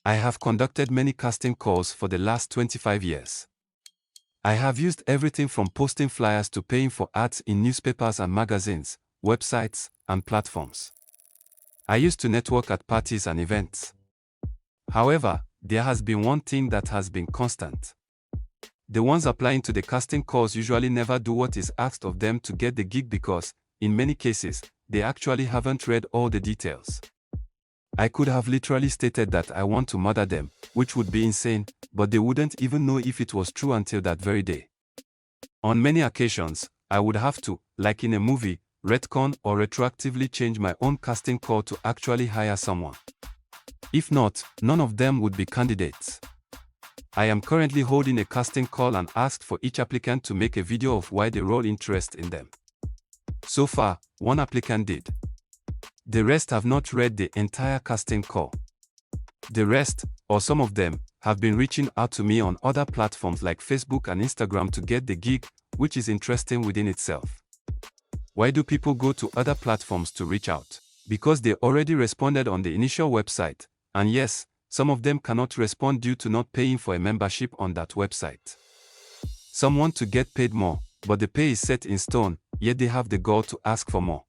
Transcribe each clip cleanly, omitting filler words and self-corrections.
I have conducted many casting calls for the last 25 years. I have used everything from posting flyers to paying for ads in newspapers and magazines, websites, and platforms. I used to network at parties and events. However, there has been one thing that has been constant. The ones applying to the casting calls usually never do what is asked of them to get the gig because, in many cases, they actually haven't read all the details. I could have literally stated that I want to murder them, which would be insane, but they wouldn't even know if it was true until that very day. On many occasions, I would have to, like in a movie, retcon or retroactively change my own casting call to actually hire someone. If not, none of them would be candidates. I am currently holding a casting call and asked for each applicant to make a video of why they roll interest in them. So far, one applicant did. The rest have not read the entire casting call. The rest, or some of them, have been reaching out to me on other platforms like Facebook and Instagram to get the gig, which is interesting within itself. Why do people go to other platforms to reach out? Because they already responded on the initial website, and yes, some of them cannot respond due to not paying for a membership on that website. Some want to get paid more, but the pay is set in stone, yet they have the gall to ask for more.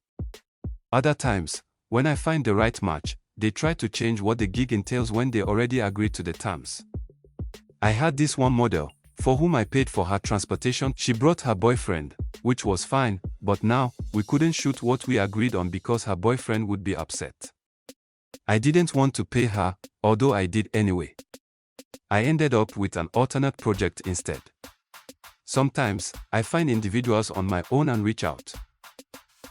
Other times, when I find the right match, they try to change what the gig entails when they already agreed to the terms. I had this one model, for whom I paid for her transportation. She brought her boyfriend, which was fine, but now, we couldn't shoot what we agreed on because her boyfriend would be upset. I didn't want to pay her, although I did anyway. I ended up with an alternate project instead. Sometimes, I find individuals on my own and reach out.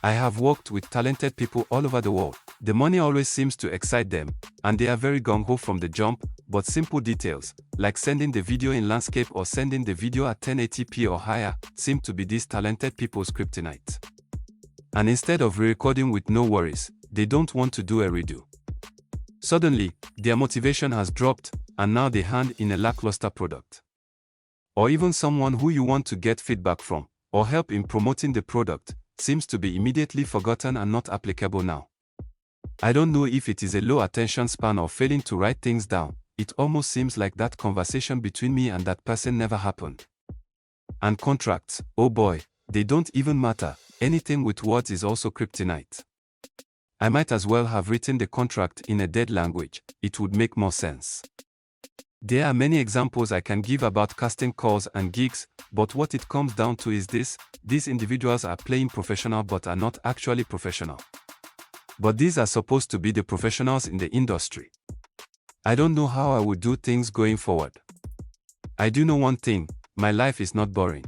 I have worked with talented people all over the world. The money always seems to excite them, and they are very gung-ho from the jump, but simple details, like sending the video in landscape or sending the video at 1080p or higher, seem to be these talented people's kryptonite. And instead of re-recording with no worries, they don't want to do a redo. Suddenly, their motivation has dropped, and now they hand in a lackluster product. Or even someone who you want to get feedback from, or help in promoting the product, seems to be immediately forgotten and not applicable now. I don't know if it is a low attention span or failing to write things down. It almost seems like that conversation between me and that person never happened. And contracts, oh boy, they don't even matter. Anything with words is also kryptonite. I might as well have written the contract in a dead language. It would make more sense. There are many examples I can give about casting calls and gigs, but what it comes down to is this: these individuals are playing professional but are not actually professional. But these are supposed to be the professionals in the industry. I don't know how I would do things going forward. I do know one thing: my life is not boring.